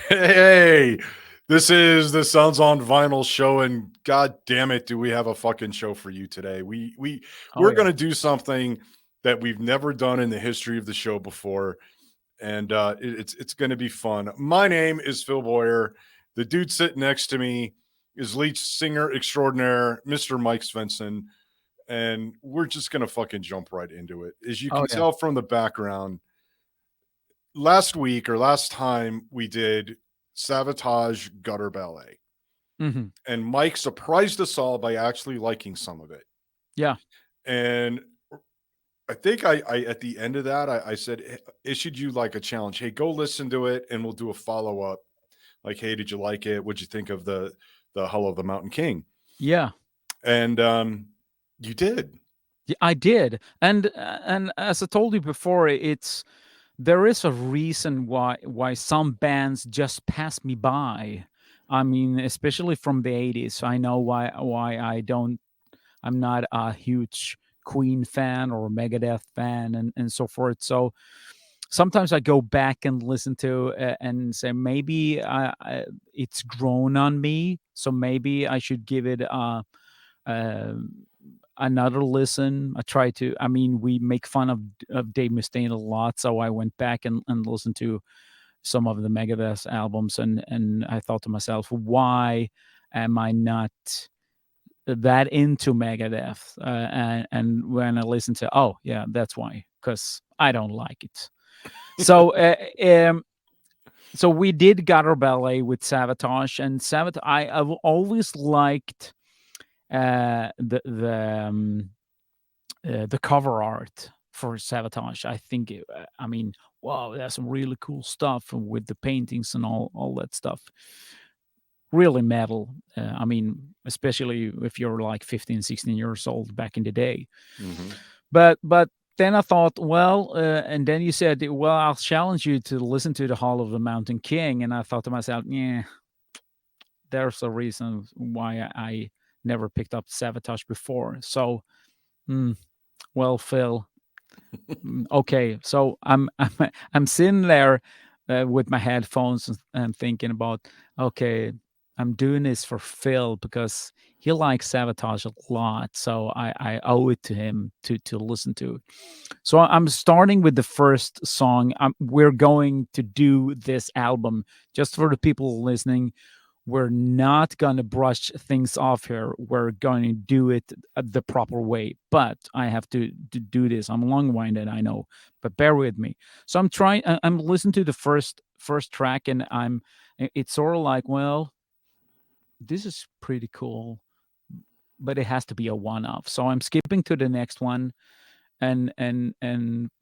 Hey, this is the Sounds on Vinyl show, and god damn it, do we have a fucking show for you today. Oh We're yeah. gonna do something that we've never done in the history of the show before, and it's gonna be fun. My name is Phil Bowyer. The dude sitting next to me is lead singer extraordinaire, Mr. Mike Svensson, and we're just gonna fucking jump right into it. As you Oh can yeah. tell from the background, last week or last time we did Savatage Gutter Ballet. Hmm. And Mike surprised us all by actually liking some of it. Yeah. And I think I at the end of that, I said, issued you like a challenge. Hey, go listen to it and we'll do a follow up. Like, hey, did you like it? What'd you think of the Hull of the Mountain King? Yeah. And you did. Yeah, I did. And as I told you before, it's there is a reason why some bands just pass me by. I mean, especially from the 80s. I know why I'm not a huge Queen fan or Megadeth fan and so forth. So sometimes I go back and listen to and say maybe it's grown on me, so maybe I should give it uh, another listen. I try to. I mean, we make fun of Dave Mustaine a lot, so I went back and listened to some of the Megadeth albums, and I thought to myself, why am I not that into Megadeth? And when I listen to, oh yeah, that's why, because I don't like it. So so we did Gutter Ballet with Savatage, and Savatage. I've always liked the cover art for Savatage. I think, I mean, wow, there's some really cool stuff with the paintings and all that stuff. Really metal. I mean, especially if you're like 15, 16 years old back in the day. Hmm. But then I thought, well, and then you said, well, I'll challenge you to listen to the Hall of the Mountain King, and I thought to myself, yeah, there's a reason why I never picked up Savatage before. So, mm, well, Phil, okay, so I'm sitting there with my headphones and thinking about, okay, I'm doing this for Phil because he likes Sabotage a lot, so I owe it to him to listen to. So I'm starting with the first song. We're going to do this album just for the people listening. We're not going to brush things off here. We're going to do it the proper way. But I have to do this. I'm long winded, I know, but bear with me. So I'm trying. I'm listening to the first track, and It's sort of like, well, this is pretty cool, but it has to be a one off. So I'm skipping to the next one, and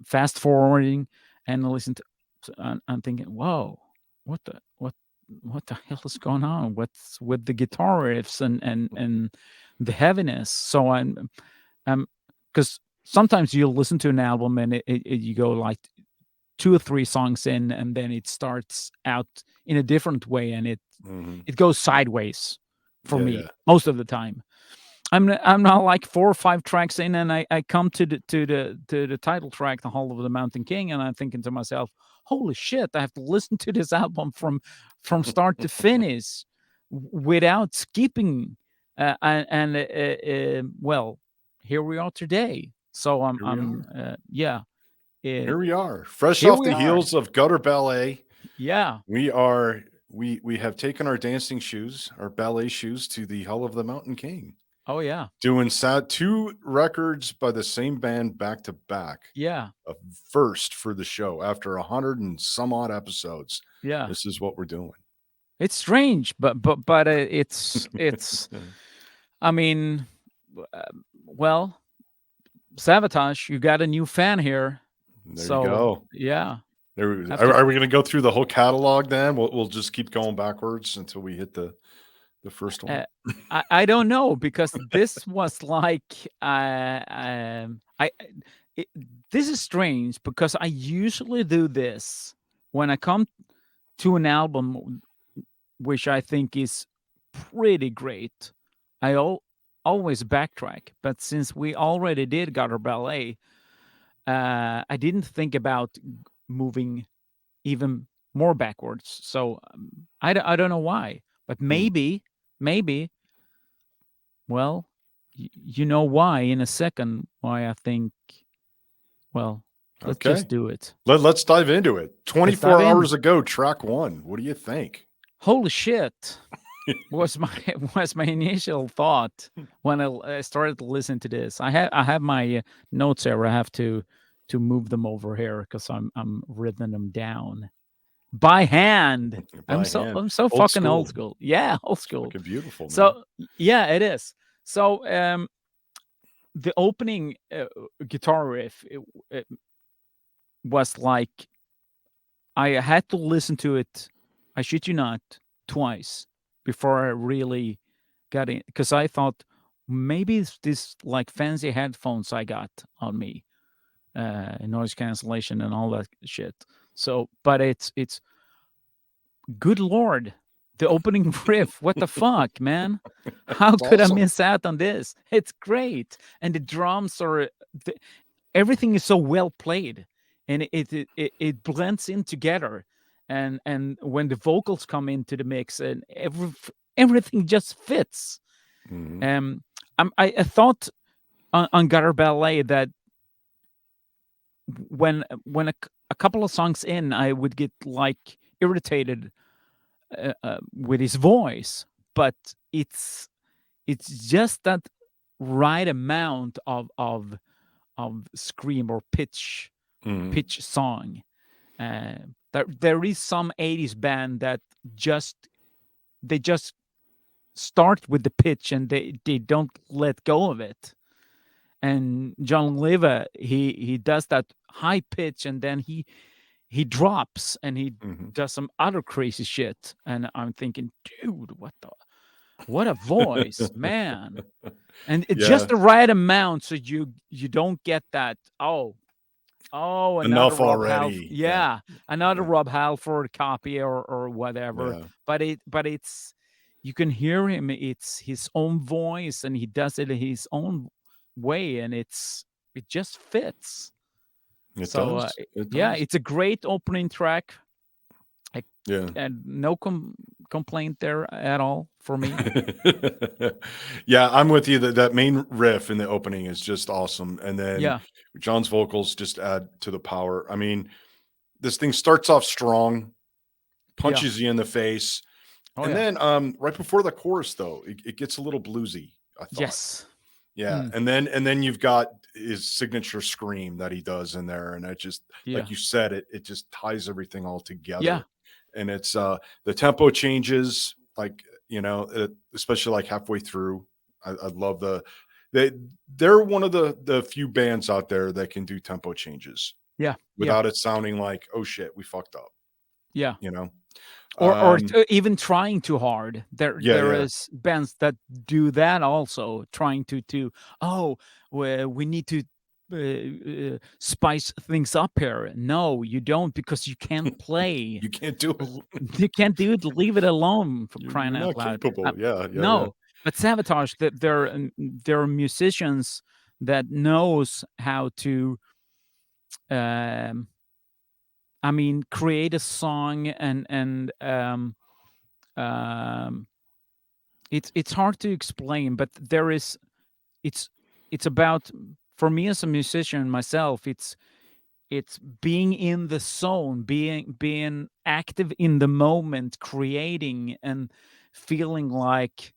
fast forwarding, and listen to. So I'm thinking, whoa, what the hell is going on? What's with the guitar riffs and the heaviness? So I'm because sometimes you'll listen to an album and you go like two or three songs in, and then it starts out in a different way, and Hmm. it goes sideways for Yeah, me yeah. most of the time. I'm now like four or five tracks in, and I come to the title track, "The Hall of the Mountain King," and I'm thinking to myself, "Holy shit! I have to listen to this album from start to finish without skipping." Well, here we are today. So Here we are. yeah. Here Uh, we are. Fresh Here off we the are. heels of Gutter Ballet. Yeah. We have taken our dancing shoes, our ballet shoes, to the Hell of the Mountain King, Oh yeah. doing sad two records by the same band back to back. Yeah. A first for the show after 100 and some odd episodes. Yeah. This is what we're doing. It's strange, but it's. I mean, uh, well, Savatage, you got a new fan here. There you So go. yeah, There, have to. are we going to go through the whole catalog then? We'll just keep going backwards until we hit the first one. Uh, I don't know because this was like I it, this is strange because I usually do this when I come to an album which I think is pretty great. I always backtrack, but since we already did Gutter Ballet, I didn't think about moving even more backwards. So I don't know why, but Hmm. maybe well, you know why in a second. Why I think. Well, let's Okay. just do it. Let's dive into it. Let's dive 24 in. hours ago, track one. What do you think? Holy shit! Was my was my initial thought when I started to listen to this. I have my notes here. I have to move them over here because I'm written them down by hand. By hand. I'm so Old fucking old school. school. Yeah, old It's school. fucking beautiful, man. So yeah, it is. So the opening guitar riff it was like I had to listen to it. I shit you not, twice before I really got in because I thought maybe it's this like fancy headphones I got on me, noise cancellation and all that shit. So, but it's good lord, the opening riff. What the fuck, man? How It's could I awesome. miss out on this? It's great, and the drums are the, everything is so well played, and it blends in together, and when the vocals come into the mix, and everything just fits. Hmm. Um, I thought on Gutter Ballet that when a couple of songs in, I would get like irritated with his voice, but it's just that right amount of scream or Hmm. pitch song. There is some 80s band that just they just start with the pitch and they don't let go of it. And John Leva, he does that high pitch and then he drops and he Hmm. does some other crazy shit. And I'm thinking, dude, what a voice, man. And it's just Yeah. the right amount so you don't get that, another Enough Rob Half, already. Yeah. yeah, another Yeah. Rob Halford copy or whatever. Yeah. But it's you can hear him. It's his own voice, and he does it in his own way, and it just fits. It So does. It yeah, does. it's a great opening track. I, Yeah. and no complaint there at all for me. Yeah, I'm with you that that main riff in the opening is just awesome. And then Yeah, John's vocals just add to the power. I mean, this thing starts off strong, yeah, punches you in the face. oh And yeah, then right before the chorus though, it gets a little bluesy, I thought. yes, Yeah. mm, And then you've got his signature scream that he does in there. And I just yeah, like you said, it just ties everything all yeah, together. And it's the tempo changes, like, especially like halfway through. I love they they're one of the few bands out there that can do tempo changes yeah, yeah, without it sounding like, oh shit, we fucked up, yeah. you know? Or Um, even trying too hard. yeah, There yeah. is bands that do that also, trying to oh, we need to spice things up here. No, you don't, because you can't play. You can't do it. You can't do it. Leave it alone, for You're crying out not loud. capable. Yeah, yeah, yeah. No, but Savatage, that there are musicians that knows how to um, I mean, create a song um, it's hard to explain, but it's it's about, for me as a musician myself, it's being in the zone, being active in the moment, creating and feeling like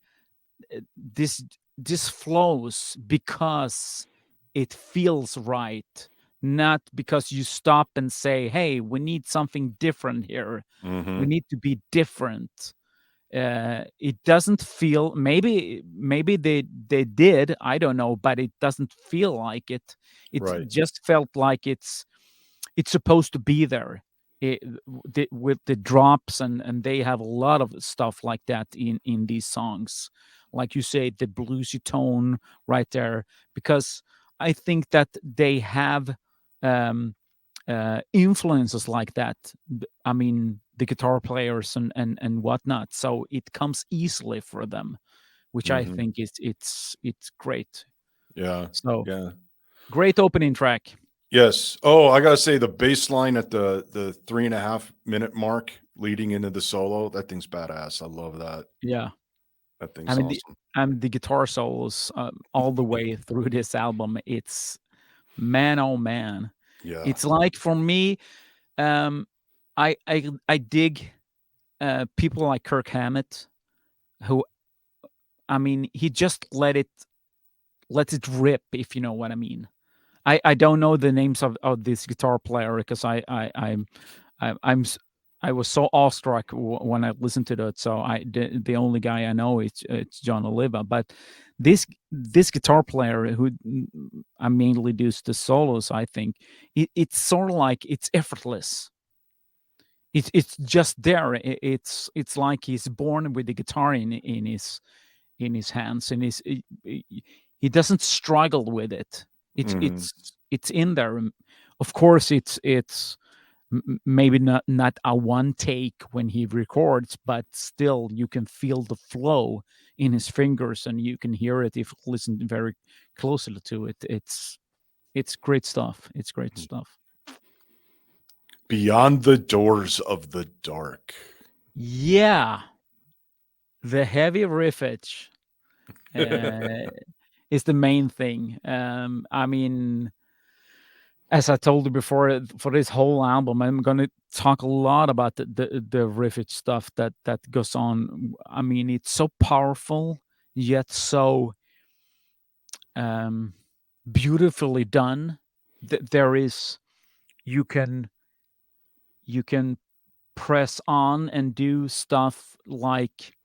this this flows because it feels right, not because you stop and say, hey, we need something different here, we Mhm. need to be different. It doesn't feel, maybe they did, I don't know, but it doesn't feel like it. It Right. just felt like it's supposed to be there. With the drops, and they have a lot of stuff like that in these songs, like you say, the bluesy tone right there, because I think that they have um influences like that. I mean, the guitar players and whatnot. So it comes easily for them, which I Mhm. think is it's great. Yeah. So Yeah. great opening track. Yes. Oh, I gotta say the bass line at the 3.5 minute mark leading into the solo, that thing's badass. I love that. Yeah. That I thing's mean, awesome. the guitar solos, all the way through this album, it's man, oh man. Yeah. It's like for me, um, I dig, people like Kirk Hammett, who, I mean, he just lets it rip, if you know what I mean. I don't know the names of this guitar player because I'm s- I was so awestruck when I listened to that. So the only guy I know is it's John Oliva, but this guitar player who, I mainly does the solos. I think it's sort of like it's effortless. It's just there. It's like he's born with the guitar in his hands, and he doesn't struggle with it. It's Mhm. it's it's in there. Of course, it's maybe not a one take when he records, but still you can feel the flow in his fingers, and you can hear it if you listen very closely to it. It's great stuff. It's great stuff. Beyond the Doors of the Dark. Yeah, the heavy riffage uh, is the main thing. I mean, as I told you before, for this whole album, I'm gonna talk a lot about the riffage stuff that goes on. I mean, it's so powerful yet so um, beautifully done. There is you can you can press on and do stuff like,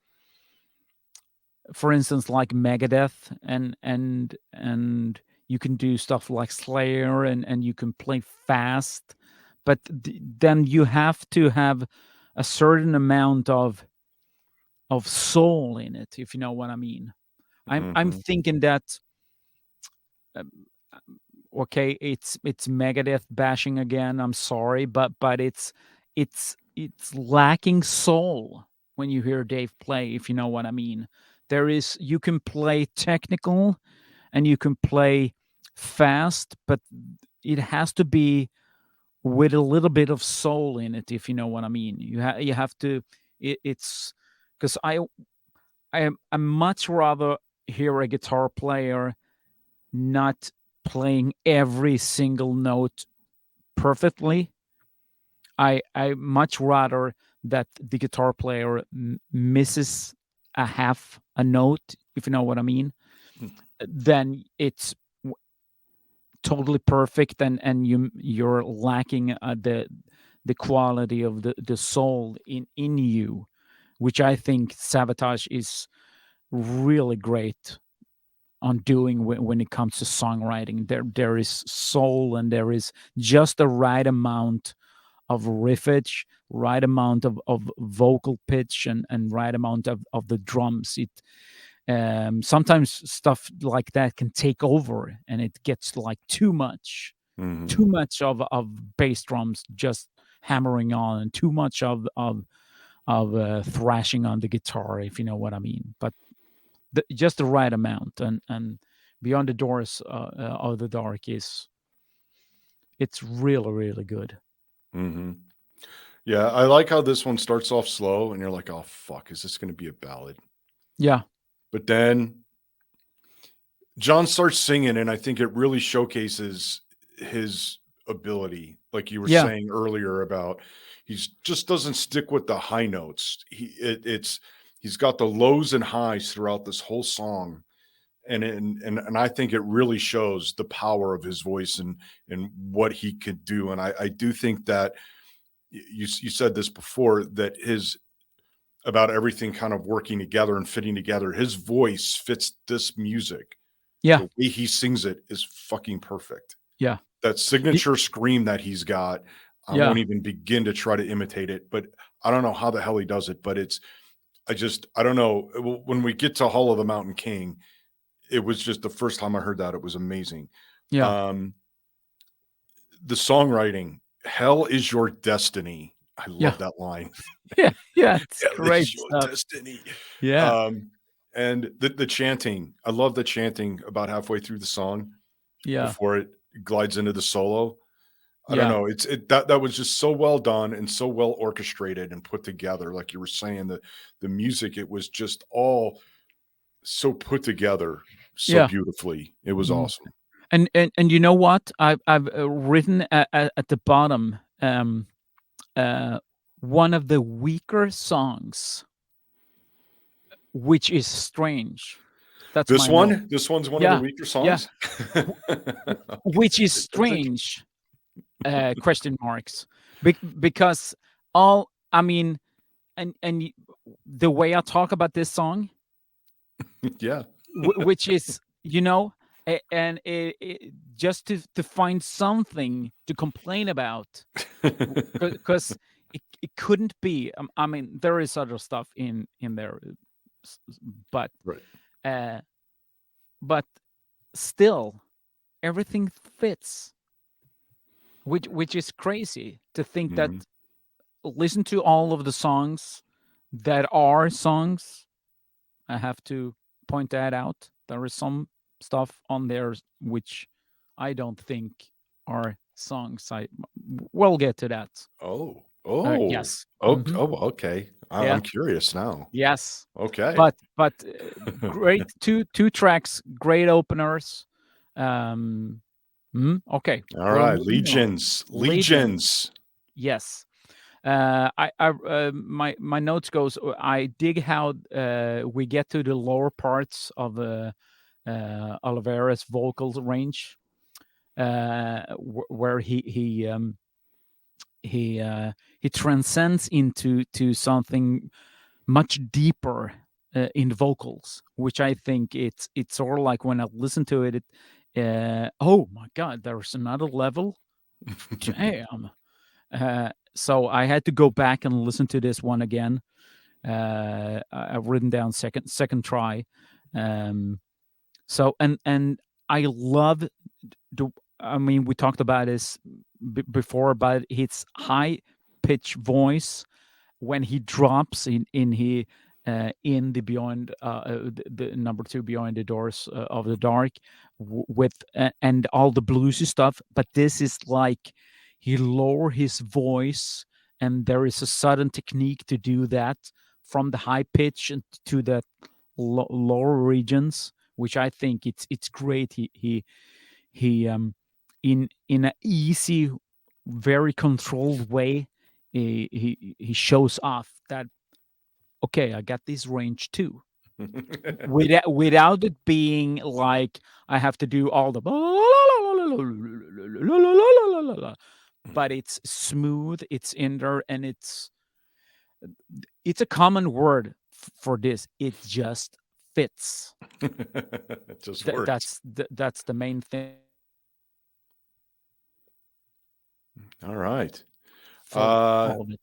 for instance, like Megadeth, and you can do stuff like Slayer, and you can play fast, but then you have to have a certain amount of soul in it, if you know what I mean. I'm Mhm. thinking that, um, okay, it's Megadeth bashing again. I'm sorry, but it's lacking soul when you hear Dave play, if you know what I mean. There is You can play technical and you can play fast, but it has to be with a little bit of soul in it, if you know what I mean. You have to. It's because I much rather hear a guitar player not playing every single note perfectly. I much rather that the guitar player misses a half a note, if you know what I mean, then it's totally perfect, and you're lacking the quality of the soul in you, which I think Savatage is really great on doing when it comes to songwriting. There is soul, and there is just the right amount of riffage, right amount of vocal pitch, and right amount of the drums. It Sometimes stuff like that can take over, and it gets like Mhm. too much of bass drums just hammering on, and too much of thrashing on the guitar, if you know what I mean. But just the right amount, and Beyond the Doors of the Dark is it's really really good. Mhm. Yeah, I like how this one starts off slow and you're like, "Oh, fuck, is this gonna be a ballad?" Yeah, But then John starts singing, and I think it really showcases his ability, like you were yeah, saying earlier about he's just doesn't stick with the high notes. It's he's got the lows and highs throughout this whole song, and I think it really shows the power of his voice and what he could do. And I do think that you said this before that his about everything kind of working together and fitting together. His voice fits this music. yeah, The way he sings it is fucking perfect. yeah, That Y- signature scream that he's got, I yeah, won't even begin to try to imitate it, but I don't know how the hell he does it, but I don't know. When we get to Hall of the Mountain King, it was just the first time I heard that, it was amazing. yeah, Um, the songwriting, "Hell is your destiny." I yeah, love that line. yeah, yeah. It's "Hell is great your stuff. destiny." Yeah, Um, and the chanting, I love the chanting about halfway through the song yeah, before it. glides into the solo. I don't Yeah. know. That was just so well done and so well orchestrated and put together. Like you were saying, the music, it was just all so put together so Yeah. beautifully. It was Mhm. awesome. And you know what? I've written at the bottom, one of the weaker songs, which is strange. That's my note. This one's one of the Yeah, weaker yeah. songs. W- Okay, which is that's interesting. strange? Question marks. Because all I mean, the way I talk about this song, Yeah. which is, and just to find something to complain about, because it couldn't be. I mean, there is other stuff in there, but Right. uh, but still, everything fits, which is crazy to think that. Mhm. Listen to all of the songs that are songs. I have to point that out. There is some stuff on there which I don't think are songs. We'll get to that. Oh. Oh. Yes. Okay. Oh, okay. Yeah. I'm curious now. Yes. Okay. But great two tracks, great openers. Okay, All we're right. moving on. Legions. Legion. Legions. Yes. My notes goes. I dig how we get to the lower parts of Oliveira's vocal range, where he transcends into something much deeper in the vocals, which I think it's sort of like when I listen to it. Oh my God, there's another level. Damn. So I had to go back and listen to this one again. I've written down second try. Um, so and I love the. I mean, we talked about this before, but his high pitch voice when he drops in the beyond the number two, Beyond the Doors of the Dark, with and all the bluesy stuff, but this is like he lower his voice, and there is a sudden technique to do that from the high pitch and to the lower regions, which I think it's great. He in an easy, very controlled way, he shows off that, okay, I got this range too, without it being like I have to do all the but it's smooth, it's in there, and it's a common word for this. It just fits. It just works. That's the main thing All right. for Uh, all of it.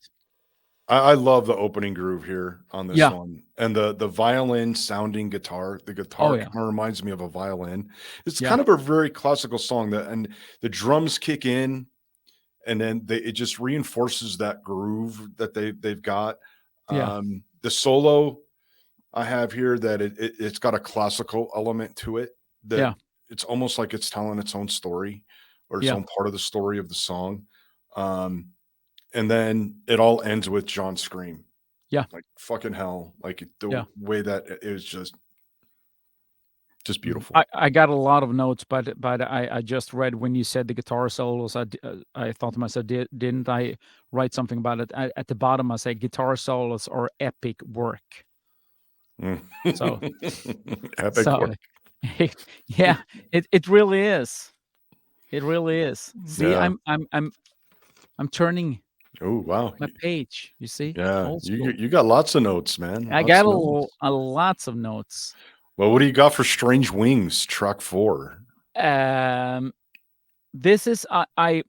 I love the opening groove here on this Yeah. one, and the violin sounding guitar. The Oh guitar yeah. kind of reminds me of a violin. It's Yeah. kind of a very classical song that, and the drums kick in, and then it just reinforces that groove that they've got. Yeah. The solo I have here, that it's got a classical element to it, that Yeah. it's almost like it's telling its own story or its Yeah. own part of the story of the song. Um, and then it all ends with John scream, Yeah. like fucking hell, like the Yeah. way that it is just Mhm. beautiful. I got a lot of notes, but I just read when you said the guitar solos. I thought to myself, didn't I write something about it? At the bottom, I say guitar solos are epic work. Mm. So Epic so work. yeah, it really is. It really is. See, Yeah. I'm turning Oh wow. my page. You see, Yeah, old school. you got lots of notes, man. I Lots got of notes. lots of notes. Well, what do you got for Strange Wings, track 4? Um, this is I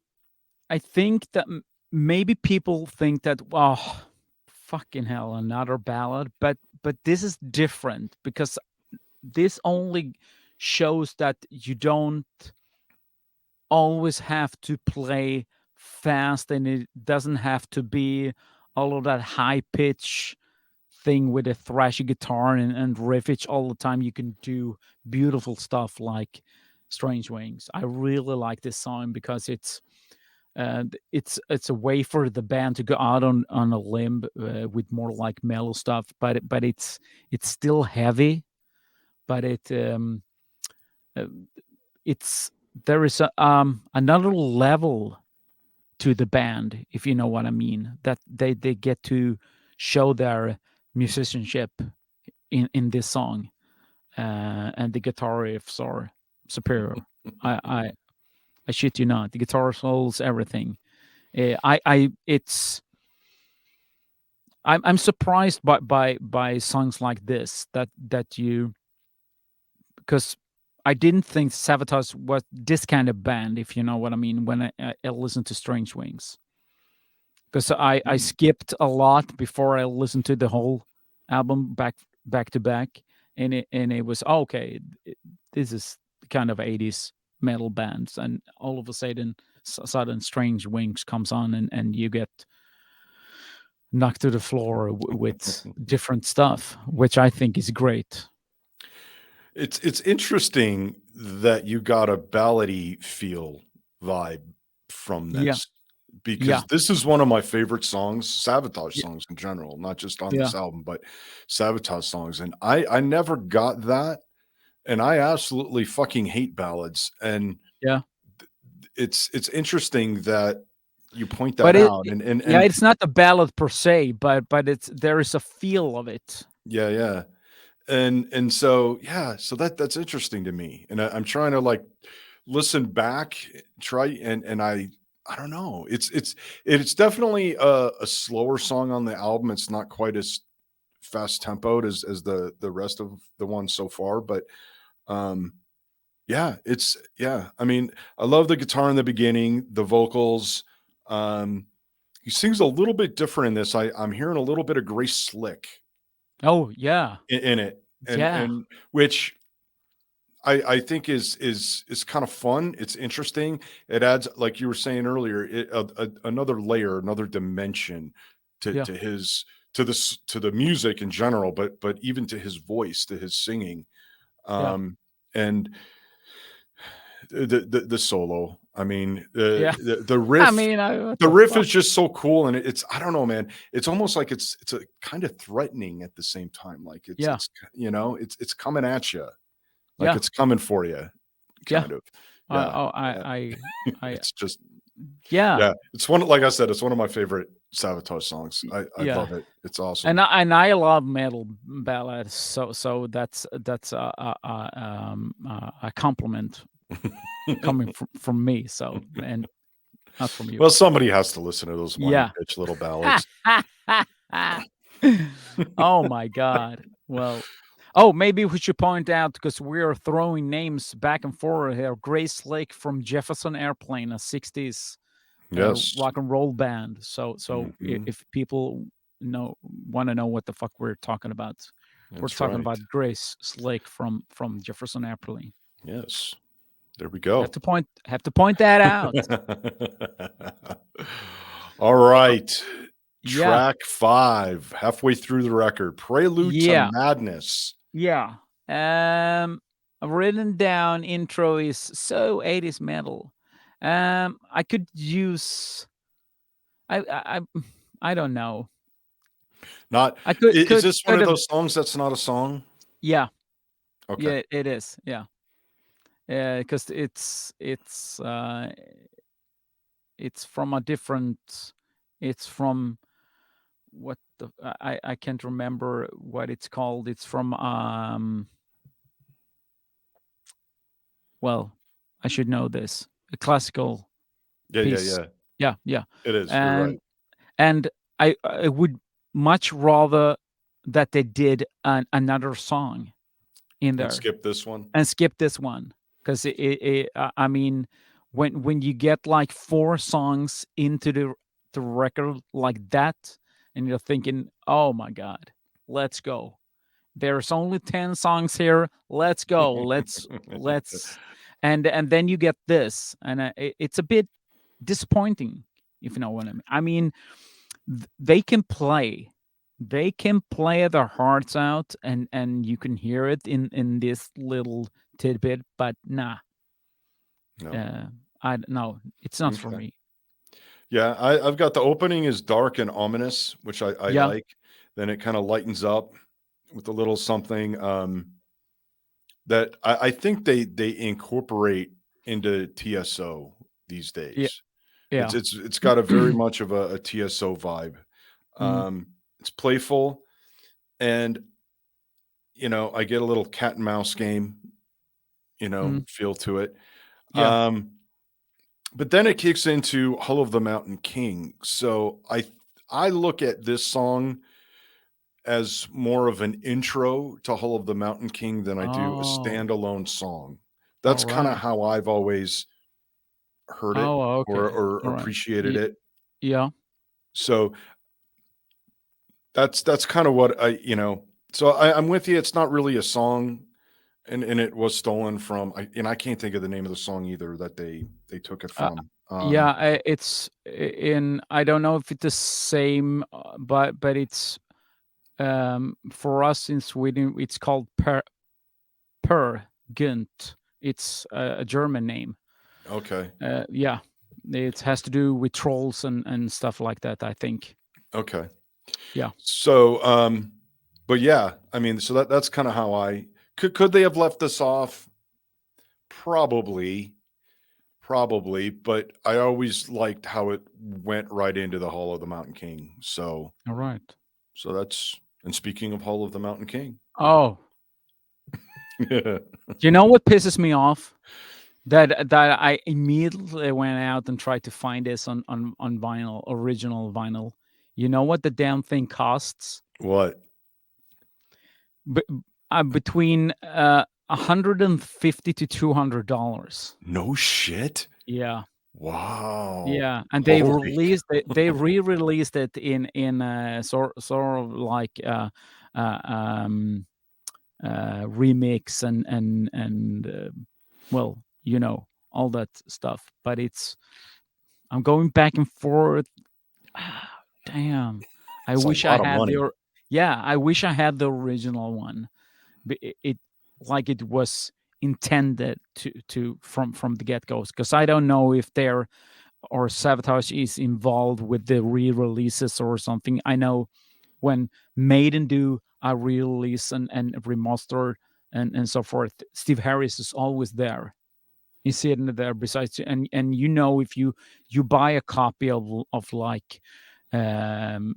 think that maybe people think that, oh, fucking hell, another ballad, but this is different because this only shows that you don't always have to play fast, and it doesn't have to be all of that high pitch thing with a thrashy guitar and riffage all the time. You can do beautiful stuff like Strange Wings. I really like this song because it's a way for the band to go out on a limb with more like mellow stuff, but it's still heavy, but uh, it's there is another level to the band, if you know what I mean. That they get to show their musicianship in this song, and the guitar riffs are superior. I I shit you not. The guitar solos, everything. I it's I'm surprised by songs like this that you because I didn't think Savatage was this kind of band, if you know what I mean. When I listened to Strange Wings, because I Mm. skipped a lot before I listened to the whole album back to back, and it was okay. This is kind of 80s metal bands, and all of a sudden Strange Wings comes on, and you get knocked to the floor with different stuff, which I think is great. It's interesting that you got a ballady feel vibe from Yeah, this, yeah, because this is one of my favorite songs, Savatage yeah, songs in general, not just on yeah, this album, but Savatage songs, and I never got that, and I absolutely fucking hate ballads, and yeah. it's interesting that you point But that out, yeah, and it's not a ballad per se, but it's there is a feel of it. yeah, yeah. And so yeah, so that's interesting to me, and I'm trying to like listen back, try and I don't know. It's definitely a slower song on the album. It's not quite as fast tempoed as the rest of the ones so far, but um yeah, it's yeah. I mean, I love the guitar in the beginning, the vocals. Um he sings a little bit different in this. I'm hearing a little bit of Grace Slick Oh yeah, in it, yeah, and which I think is kind of fun. It's interesting. It adds, like you were saying earlier, another layer, another dimension yeah, to the music in general, but even to his voice, to his singing, yeah, and the solo. I mean, yeah. the I riff. mean, what The the riff fuck? is just so cool, and it's I don't know, man. It's almost like it's a kind of threatening at the same time. Like Yeah, it's coming at you, like yeah, it's coming for you, yeah. kind of. I Yeah. oh, Uh, I it's just yeah, yeah, it's one like I said, it's one of my favorite Savatage songs. I yeah. love it. It's awesome. And I love metal ballads, so that's a compliment coming from me. So and not from you. Well, somebody has to listen to those whiny Yeah. bitch little ballads. Oh my god. Well, oh, maybe we should point out because we are throwing names back and forth here. Grace Lake from Jefferson Airplane, a '60s Yes. rock and roll band. So Mhm. if people want to know what the fuck we're talking about, we're That's talking right. about Grace Lake from Jefferson Airplane. Yes. There we go. Have to point that out. All Uh, right. yeah, Track 5, halfway through the record, Prelude to yeah, Madness. yeah. I've written down intro is so 80s metal. I could use I don't know. Not I is this one could of have those songs that's not a song? yeah, Okay. yeah, it is. Yeah. Because it's from a different it's from what the I can't remember what it's called. It's from well, I should know this. A classical Yeah, yeah, piece. yeah. Yeah, yeah. It is. You're right. And and I would much rather that they did another song in And there skip this one. and skip this one because I mean, when you get like four songs into the record like that, and you're thinking, oh my god, let's go. There's only 10 songs here. Let's go. Let's and then you get this, and it's a bit disappointing, if you know what I mean. I mean, they can play. They can play their hearts out, and you can hear it in this little tidbit. But nah, No. Uh, I no, it's not for Okay. me. Yeah, I've got the opening is dark and ominous, which I Yeah, like. Then it kind of lightens up with a little something that I think they incorporate into TSO these yeah, days. yeah. It's got a very much of a TSO vibe. Mm, It's playful, and I get a little cat and mouse game, mm, feel to it. yeah. Um, but then it kicks into Hull of the Mountain King. So I look at this song as more of an intro to Hull of the Mountain King than I do a Oh, standalone song. all That's kind of right. how I've always heard it Oh, okay. or All right. appreciated it. Yeah. So that's kind of what so I'm with you. It's not really a song, and it was stolen from and I can't think of the name of the song either that they took it Uh, from. yeah, it's in. I don't know if it's the same, but it's for us in Sweden. It's called Per Gunt. It's a German name. Okay. Yeah, it has to do with trolls and stuff like that. I think. Okay. Yeah. So, but yeah, I mean, so that's kind of how I could they have left this off? Probably, probably, but I always liked how it went right into the Hall of the Mountain King. All right. So that's and speaking of Hall of the Mountain King. Oh, you know what pisses me off? That I immediately went out and tried to find this on vinyl, original vinyl. You know what the damn thing costs? What? B- between 150 to $200. No shit. Yeah, Wow. yeah, and they Holy released it. They re-released it in sort of like uh, um, remix and well, all that stuff. But I'm going back and forth. Damn, I it's a wish I lot of had money. yeah, I wish I had the original one. It like it was intended to from the get go. Because I don't know if they're or Savatage is involved with the re-releases or something. I know when Maiden do a re-release and remaster and so forth, Steve Harris is always there. He's sitting there besides you, and if you buy a copy of like um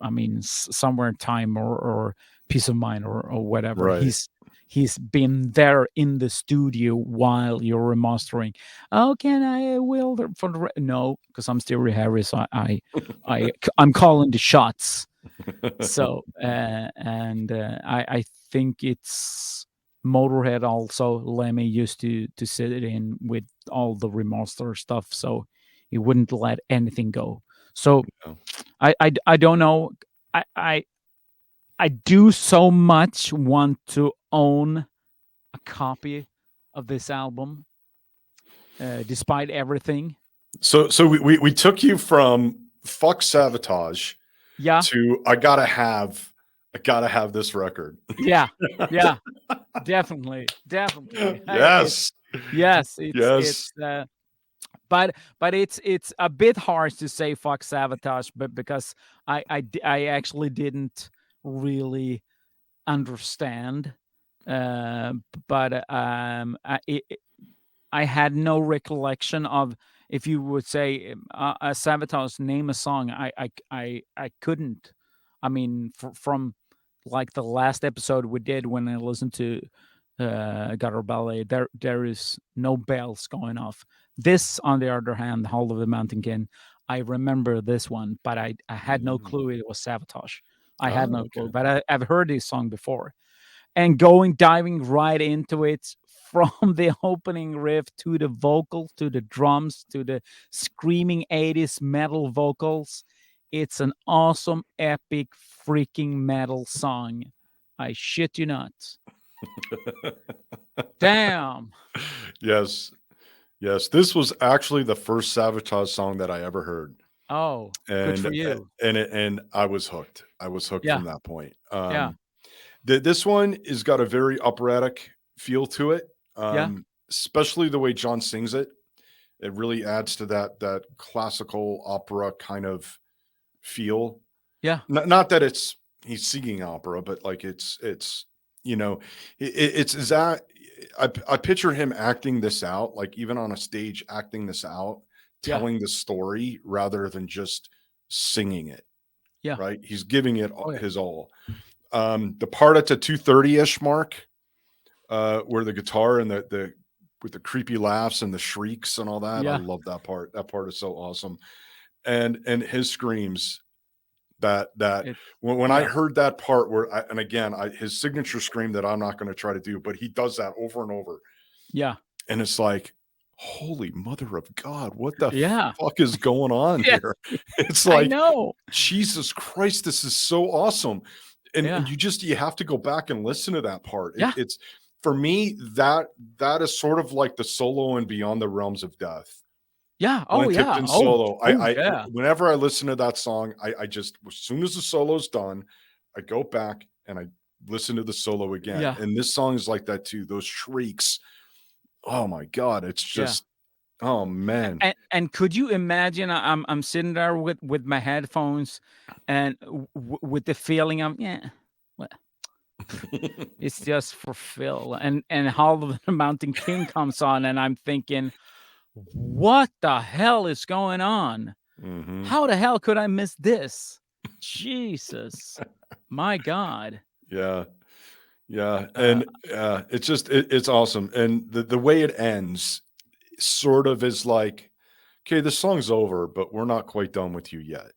I mean somewhere in time or peace of mind or whatever, Right. he's been there in the studio while you're remastering. Oh, can I will for the no, because I'm still Harris. I'm calling the shots. So and I think it's Motorhead also. Lemmy used to sit in with all the remaster stuff, so he wouldn't let anything go. So Yeah. I don't know. I I I do so much want to own a copy of this album, despite everything. So we took you from fuck Savatage Yeah, to I gotta have this record. yeah, yeah. Definitely, definitely. Yes. Yes, Yes. it's but it's a bit harsh to say fuck Savatage, but because I actually didn't really understand, uh, but I had no recollection of, if you would say a Savatage name a song, I couldn't. I mean, from like the last episode we did when I listened to Gutter Ballet, there is no bells going off. This, on the other hand, Hall of the Mountain King, I remember this one, but I had no Mm. clue it was Savatage. I had Oh, no clue, okay. but I've heard this song before. And diving right into it, from the opening riff to the vocals, to the drums, to the screaming 80s metal vocals. It's an awesome, epic, freaking metal song. I shit you not. Damn. Yes. Yes. This was actually the first Savatage song that I ever heard. Oh, good And for you. and I was hooked. I was hooked Yeah, from that point. yeah, This one has got a very operatic feel to it. yeah. especially the way John sings it. It really adds to that classical opera kind of feel. Yeah. Not that it's he's singing opera, but like it's you know it's is that I picture him acting this out, like even on a stage, acting this out, Yeah. telling the story rather than just singing it. Yeah. Right, he's giving it Oh yeah. his all. The part at the 2:30 ish mark, where the guitar and the with the creepy laughs and the shrieks and all that, I Yeah. love that part. That part is so awesome, and his screams that It. when I Yeah. heard that part where and again his signature scream that I'm not going to try to do, but he does that over and over, Yeah. and it's like, holy mother of God, what the Yeah. fuck is going on Yes. here? It's I like, know. Jesus Christ, this is so awesome. And Yeah. you have to go back and listen to that part. Yeah. It's for me that is sort of like the solo and Beyond the Realms of Death. Yeah. Oh Glenn yeah. Tipton Oh. solo. Oh I yeah. whenever I listen to that song, I just as soon as the solo's done, I go back and I listen to the solo again. Yeah. And this song is like that too. Those shrieks. Oh my God. It's Yeah. just oh man. And could you imagine? I'm sitting there with my headphones, and with the feeling of well, it's just for Phil, and Hall of the Mountain King comes on, and I'm thinking, what the hell is going on? Mhm. How the hell could I miss this? Jesus, my God. Yeah. Yeah. Uh, And it's just it's awesome. And the way it ends sort of is like, okay, the song's over, but we're not quite done with you yet.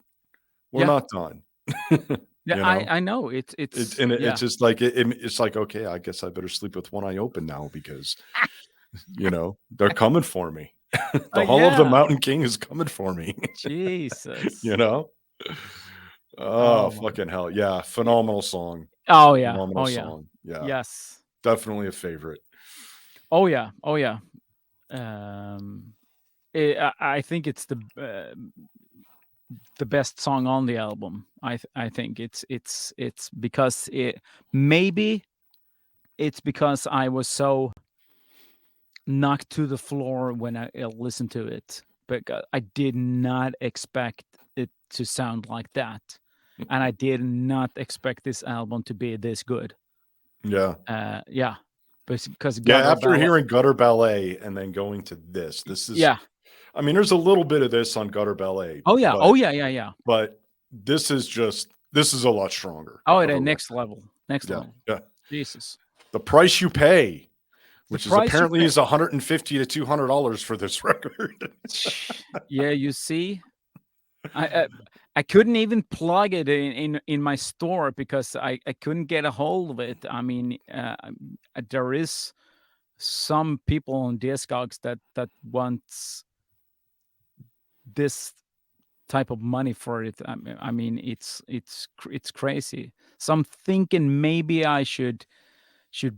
We're yeah, not done. yeah. You know? I know it's It's yeah. just like it's like, okay, I guess I better sleep with one eye open now because they're coming for me. The Hall of the Yeah. Mountain King is coming for me. Jesus. you know? Oh, Oh my. fucking hell. Yeah. Phenomenal song. Oh yeah. Phenomenal Oh yeah. song. Yeah. Yes. Definitely a favorite. Oh yeah. Oh yeah. Um, I think it's the best song on the album. I think it's because maybe it's because I was so knocked to the floor when I listened to it, because I did not expect it to sound like that, and I did not expect this album to be this good. Yeah. Yeah, because Yeah. Gutter After Ballet. hearing Gutter Ballet and then going to this is, Yeah. I mean, there's a little bit of this on Gutter Ballet, Oh yeah. Oh but yeah. Yeah. Yeah. this is a lot stronger Oh, of a the record. next level. Next Yeah. level. Yeah. Jesus. The Price You Pay, The which is price you apparently pay. is $150 to $200 for this record. Yeah, you see, I couldn't even plug it in my store because I couldn't get a hold of it. I mean, there is some people on Discogs that wants this type of money for it. I mean, it's crazy. So I'm thinking maybe I should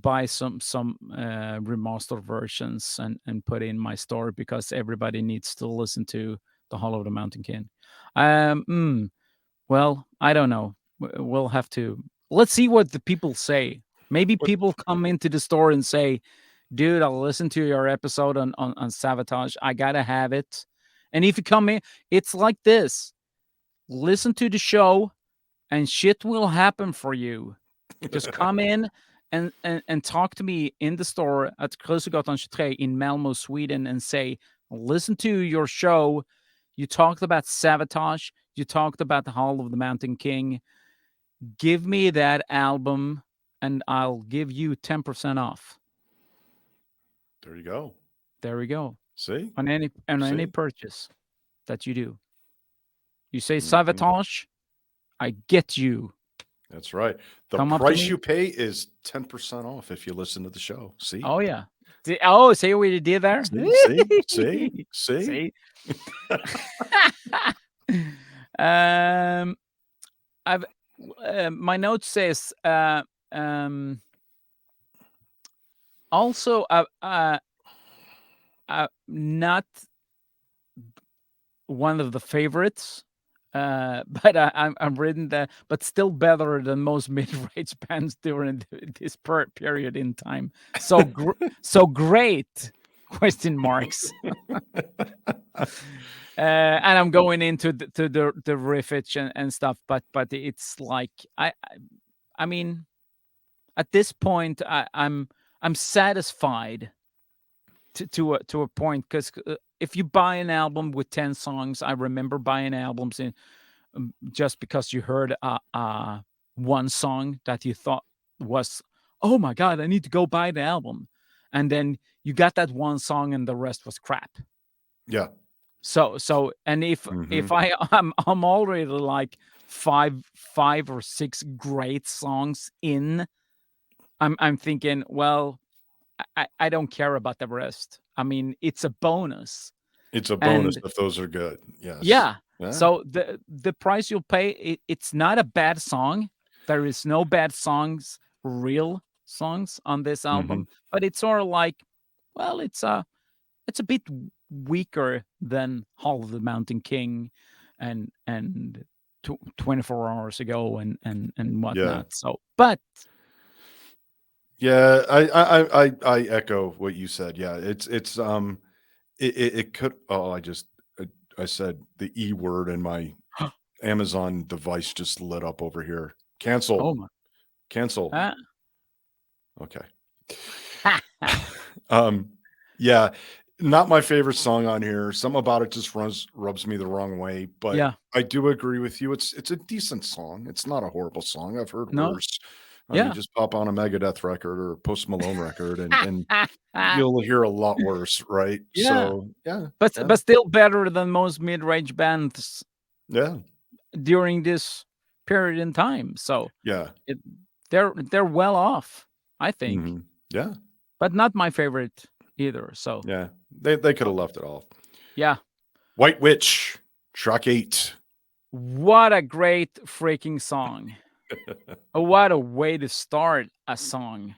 buy some remastered versions and put in my store, because everybody needs to listen to the Hollow of the Mountain King. Well, I don't know. We'll have to, let's see what the people say. Maybe But people come into the store and say, "Dude, I'll listen to your episode on Savatage. I gotta have it." And if you come in, it's like this: listen to the show, and shit will happen for you. Just come in and talk to me in the store at Krusegatan 23 in Malmo, Sweden, and say, "Listen to your show. You talked about Savatage. You talked about the Hall of the Mountain King. Give me that album, and I'll give you 10% off." there you go. There we go. See? On any See? purchase that you do. You say Mhm. Savatage, I get you. That's right. The Come up to price me. you pay is 10% off if you listen to the show. See? Oh yeah. Oh, see what you did there? See? See? um, I've my note says also not one of the favorites, but I'm reading that, but still better than most mid-range bands during this period in time. So so great. question marks. And I'm going into the riffage and stuff, but it's like I mean, at this point, I'm satisfied to a point, because if you buy an album with 10 songs, I remember buying albums in just because you heard one song that you thought was, oh my god, I need to go buy the album, and then you got that one song and the rest was crap. Yeah. So and if Mhm. I'm already like five or six great songs in, I'm thinking, well, I don't care about the rest. I mean, it's a bonus. It's a bonus And if those are good. Yes. yeah, Yeah. so the price you'll pay, it's not a bad song. There is no bad songs, real songs on this Mhm. album, but it's sort of like, well, it's a bit weaker than Hall of the Mountain King and 24 hours ago and Yeah. whatnot. So, but Yeah, I echo what you said. Yeah, it could. Oh, I said the E word and my Amazon device just lit up over here. oh Cancel. my, Cancel. ah, Okay. Um, yeah, not my favorite song on here. Some about it just rubs me the wrong way, but yeah, I do agree with you. It's a decent song. It's not a horrible song. I've heard no, worse. I mean, yeah. just pop on a Megadeth record or a Post Malone record and you'll hear a lot worse, right? Yeah, So, yeah, but yeah, still better than most mid-range bands yeah, during this period in time. So yeah, it, they're well off, I think, mhm, yeah, but not my favorite either. So yeah. They coulda left it off. yeah, White Witch, track 8. what a great freaking song! Oh, what a way to start a song.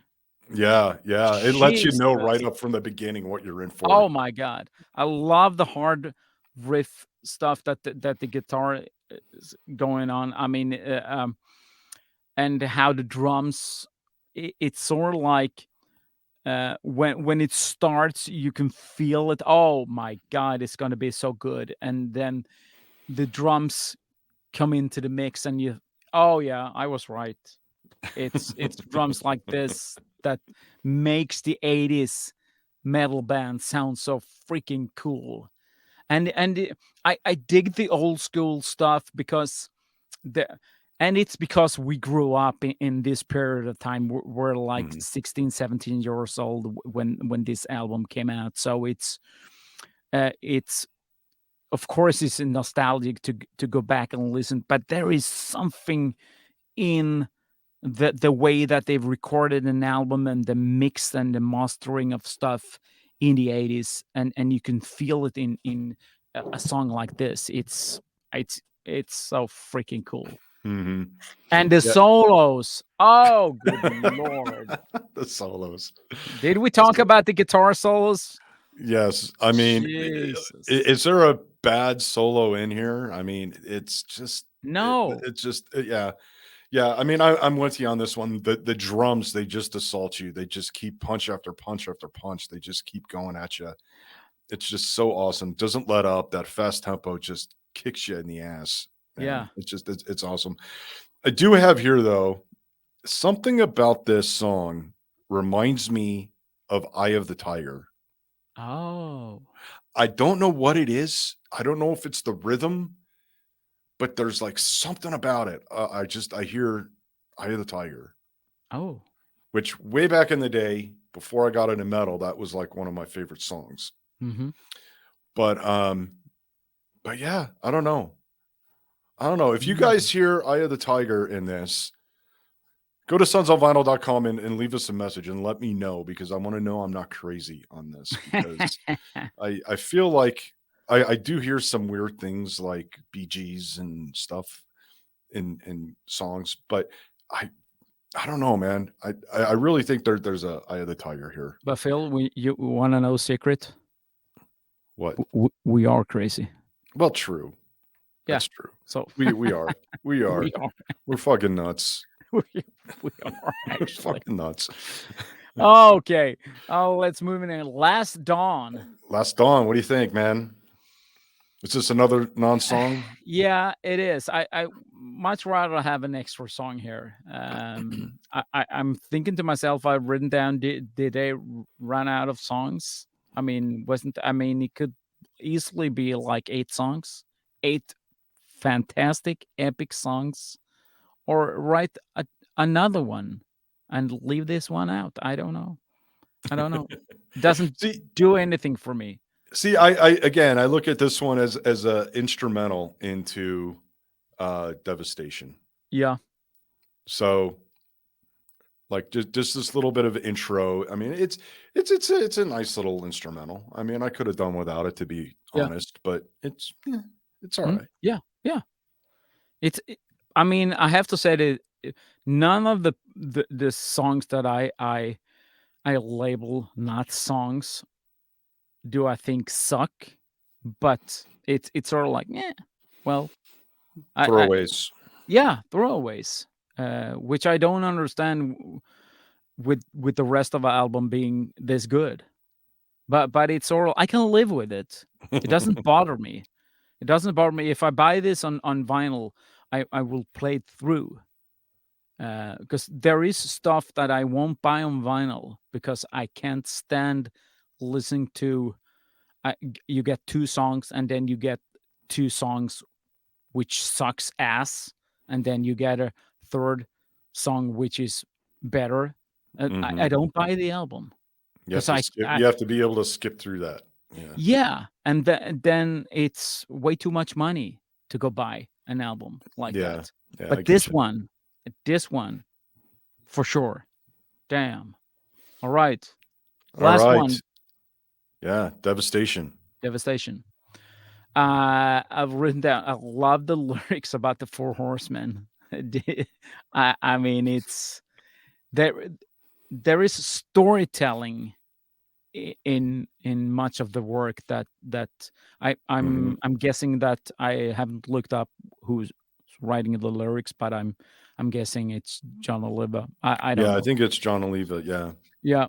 Yeah, yeah, it lets you know right Jesus. up from the beginning what you're in for. Oh my god. I love the hard riff stuff that the guitar is going on. I mean, and how the drums, it's sort of like when it starts, you can feel it. Oh my god, it's going to be so good. And then the drums come into the mix and you, oh yeah, I was right. It's drums like this that makes the 80s metal band sound so freaking cool. I dig the old school stuff because the and it's because we grew up in this period of time. We're like Mhm, 16, 17 years old when this album came out. So it's of course it's nostalgic to go back and listen, but there is something in the way that they've recorded an album and the mix and the mastering of stuff in the 80s, and you can feel it in a song like this. It's so freaking cool. mhm. And the Yeah. solos, oh good lord. The solos. Did we talk So about the guitar solos? yes, I mean, Jesus. is there a bad solo in here? I mean, it's just No. it's just yeah. Yeah, I mean, I'm with you on this one. The drums, they just assault you. They just keep punch after punch after punch. They just keep going at you. It's just so awesome. Doesn't let up. That fast tempo just kicks you in the ass, Yeah. and it's awesome. I do have here though, something about this song reminds me of Eye of the Tiger. Oh. I don't know what it is. I don't know if it's the rhythm, but there's like something about it. I hear Eye of the Tiger. Oh. Which way back in the day, before I got into metal, that was like one of my favorite songs. Hmm. But but yeah, I don't know. I don't know. If you Mm. guys hear Eye of the Tiger in this, go to sonsofvinyl.com and leave us a message and let me know because I want to know I'm not crazy on this because I feel like I do hear some weird things like BGs and stuff in songs, but I I don't know, man. I really think there's a Eye of the Tiger here. But Phil, you want to know secret? What? We are crazy. Well, true. Yeah. That's true. So We are. We we are. are We're fucking nuts. we, we are We're actually. fucking nuts. Okay. Oh, let's move in. Last Dawn. Last Dawn. What do you think, man? Is this another non-song? Yeah, it is. I much rather have an extra song here. I'm thinking to myself, I've written down, did they run out of songs? I mean, it could easily be like 8 songs, 8 fantastic, epic songs, or write another one and leave this one out. I don't know. I don't know. Doesn't See, do anything for me. see, I again, I look at this one as a instrumental into Devastation. Yeah. So, like, just this little bit of intro. I mean, it's a nice little instrumental. I mean, I could have done without it, to be Yeah. honest, but it's all right. Yeah. Yeah. I mean, I have to say that none of the songs that I label not songs do I think suck, but it's sort of like, yeah, well, I Throwaways. yeah, throwaways, which I don't understand with the rest of the album being this good. But it's sort of, I can live with it. It doesn't bother me. It doesn't bother me if I buy this on vinyl. I will play it through. Because there is stuff that I won't buy on vinyl because I can't stand listening to. You get 2 songs and then you get 2 songs which sucks ass, and then you get a third song which is better. I Mhm. don't buy the album You have because to skip. You have to be able to skip through that. Yeah. yeah, and then it's way too much money to go buy an album like Yeah. that. Yeah. I But get you. this one for sure. Damn. All right. All Last right. one, Yeah. Devastation. Devastation. I've written down. I love the lyrics about the 4 horsemen. I mean, it's there. There is storytelling in much of the work that Mhm. I'm guessing that I haven't looked up who's writing the lyrics, but I'm guessing it's John Oliva. I don't Yeah, I know. think it's John Oliva. Yeah. Yeah.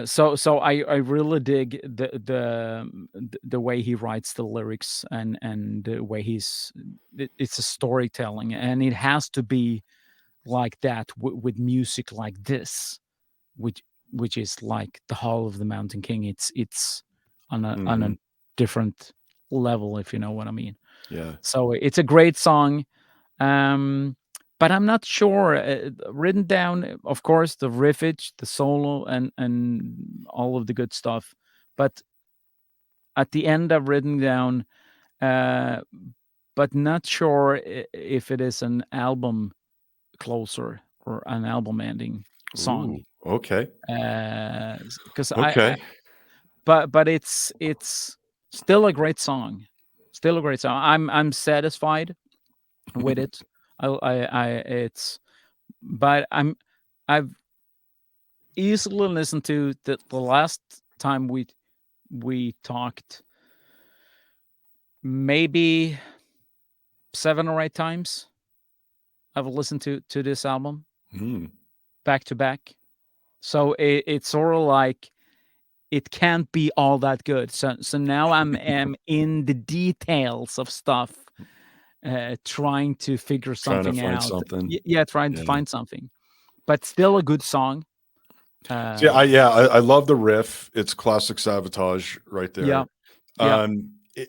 So I really dig the way he writes the lyrics and the way it's a storytelling, and it has to be like that with music like this, which which is like the Hall of the Mountain King. It's on a Mhm. different level, if you know what I mean. Yeah. So it's a great song. Um, but I'm not sure. Written down, of course, the riffage, the solo, and all of the good stuff. But at the end, I've written down, uh, but not sure if it is an album closer or an album ending song. Ooh. Okay. Because Okay. but it's still a great song, still a great song. I'm satisfied with it. I it's but I've easily listened to the last time we talked maybe 7 or 8 times. I've listened to this album Mm. back to back, so it's sort of like it can't be all that good. So now am in the details of stuff, trying to figure Trying to something find out. something. Yeah, trying to Yeah. find something, but still a good song. See, Uh, I love the riff. It's classic Savatage right yeah, there. yeah,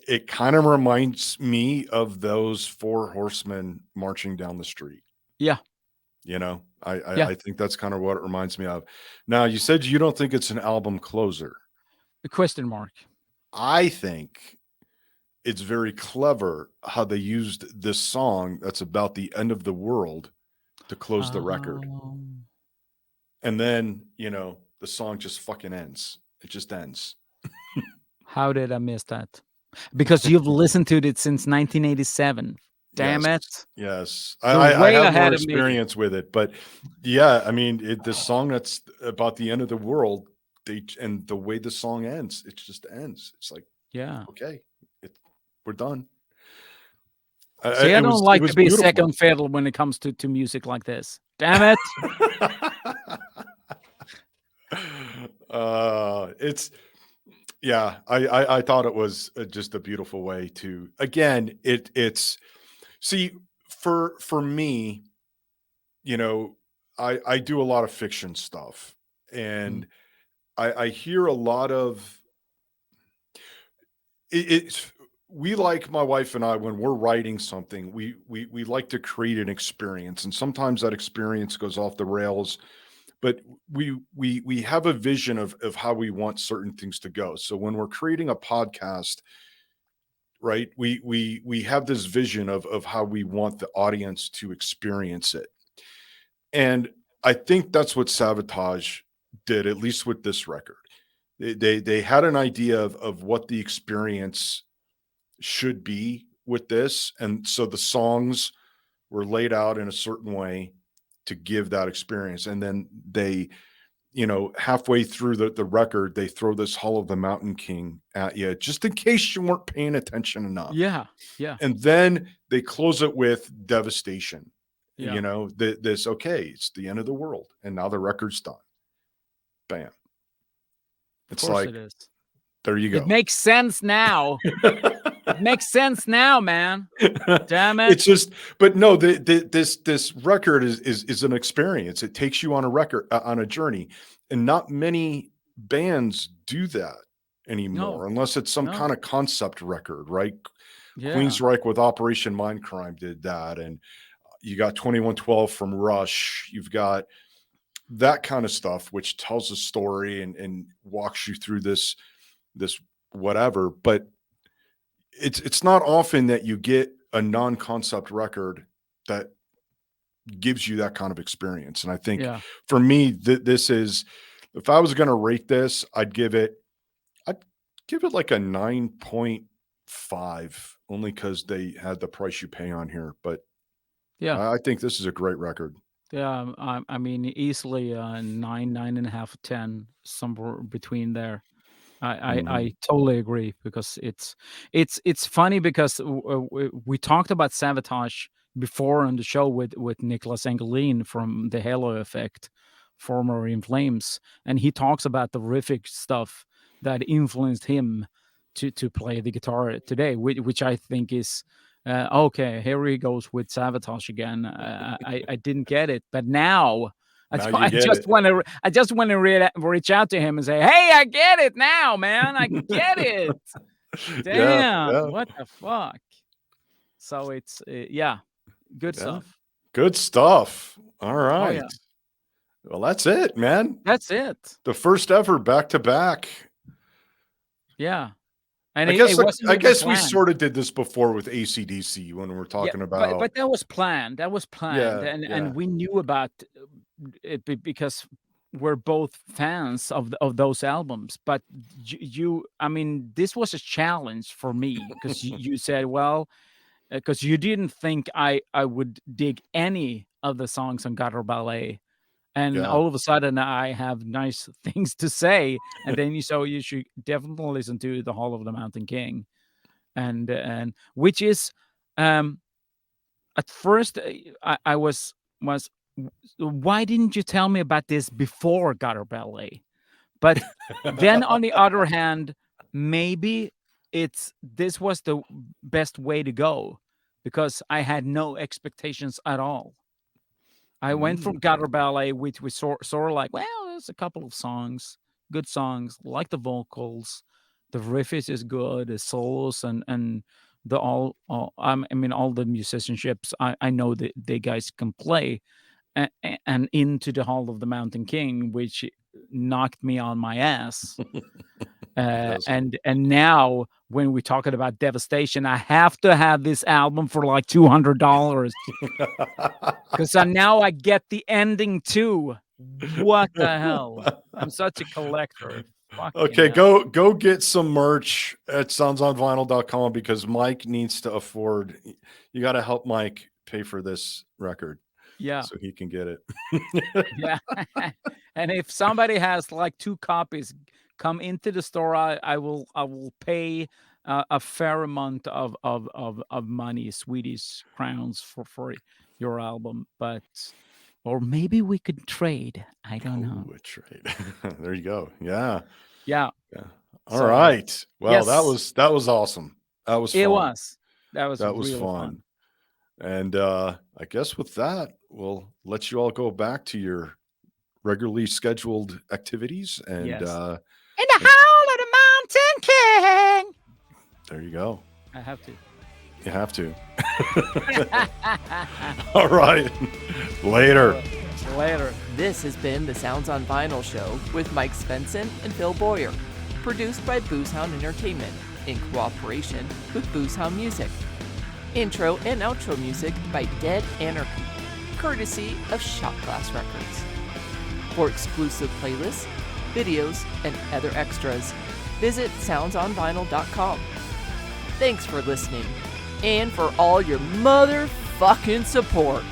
It kind of reminds me of those 4 horsemen marching down the street. yeah, You know, yeah. I think that's kind of what it reminds me of. Now, you said you don't think it's an album closer. A question mark. I think it's very clever how they used this song that's about the end of the world to close the record. Um, And then, the song just fucking ends. It just ends. how did I miss that? Because you've listened to it since 1987. Damn Yes. it! Yes. You're I way have more ahead of me. experience with it, but yeah, I mean, this song that's about the end of the world, and the way the song ends, it just ends. It's like, Yeah. okay, it, we're done. See, I It don't was like to be beautiful. second fiddle when it comes to music like this. Damn it! It's yeah. I thought it was just a beautiful way to. Again, it's see for me, you know, I do a lot of fiction stuff, Mm. and I hear a lot of it's we like my wife and I when we're writing something, we like to create an experience, and sometimes that experience goes off the rails, but we have a vision of how we want certain things to go. So when we're creating a podcast, right, we have this vision of how we want the audience to experience it. And I think that's what Savatage did, at least with this record. They had an idea of what the experience should be with this. And so the songs were laid out in a certain way to give that experience. And then they, halfway through the record, they throw this Hall of the Mountain King at you, just in case you weren't paying attention enough. Yeah, yeah, And then they close it with devastation. yeah. This, okay, it's the end of the world. And now the record's done. Bam. Of It's course like, it is. there you It go. makes sense now. It makes sense now, man. Damn it. It's just, but no, this record is an experience. It takes you on a record on a journey, and not many bands do that No, anymore, unless it's some no. kind of concept record, right? Yeah, Queensryche with Operation Mindcrime did that, and you got 2112 from Rush. You've got that kind of stuff, which tells a story and walks you through this whatever, but it's not often that you get a non-concept record that gives you that kind of experience. And I think yeah. for me, this is, if I was going to rate this, I'd give it like a 9.5, only because they had the price you pay on here. But Yeah. I think this is a great record. Yeah, I mean, easily, 9, 9.5, 10, somewhere between there. I Mhm. totally agree because it's funny because we talked about Savatage before on the show with Nicholas Engelin from the Halo Effect, former In Flames, and he talks about the riffic stuff that influenced him to play the guitar today, which I think is okay. Here he goes with Savatage again. I didn't get it, but now Now you get it. I just want to reach out to him and say, "Hey, I get it now, man. I get it. Yeah, Damn, yeah, what the fuck?" So it's yeah, good yeah. stuff. Good stuff. All Oh right. yeah, Well, that's it, man. that's it. The first ever back to back. Yeah, and I it guess wasn't I even guess we planned. sort of did this before with ACDC when we were Yeah, talking but about. that was planned. That was planned, Yeah, and yeah, we knew about it because we're both fans of those albums. But I mean, this was a challenge for me because you said, well, because you didn't think I would dig any of the songs on Gutter Ballet, and yeah. all of a sudden I have nice things to say, and then you should definitely listen to the Hall of the Mountain King, and which is um at first I was why didn't you tell me about this before Gutter Ballet? But then on the other hand, maybe it's this was the best way to go because I had no expectations at all. I went from Mm. Gutter Ballet, which was sort of like, well, there's a couple of songs, good songs, like the vocals, the riff is good, the solos and the all I mean all the musicianships. I know that they guys can play, and into the Hall of the Mountain King, which knocked me on my ass. Yes. And now when we're talking about devastation, I have to have this album for like $200 because now I get the ending too. What the hell? I'm such a collector. Fucking Okay, hell. go get some merch at soundsonvinyl.com because Mike needs to afford. You got to help Mike pay for this record Yeah, so he can get it. yeah. And if somebody has like 2 copies, come into the store. I will pay a fair amount of money, Swedish crowns for your album. But Or maybe we could trade. I don't know. Ooh, a trade. There you go. Yeah. Yeah. Yeah. All So, right. Well, yes, that was awesome. That was it fun. was. That was That was really fun. fun. And I guess with that, we'll let you all go back to your regularly scheduled activities. And Yes. In the Hall of the Mountain King. there you go. I have to. You have to. All right. Later. Later. This has been the Sounds on Vinyl show with Mike Svensson and Phil Bowyer, produced by Boozehound Entertainment in cooperation with Boozehound Music. Intro and outro music by Dead Anarchy, courtesy of Shotglass Records. For exclusive playlists, videos, and other extras, visit soundsonvinyl.com. Thanks for listening, and for all your motherfucking support.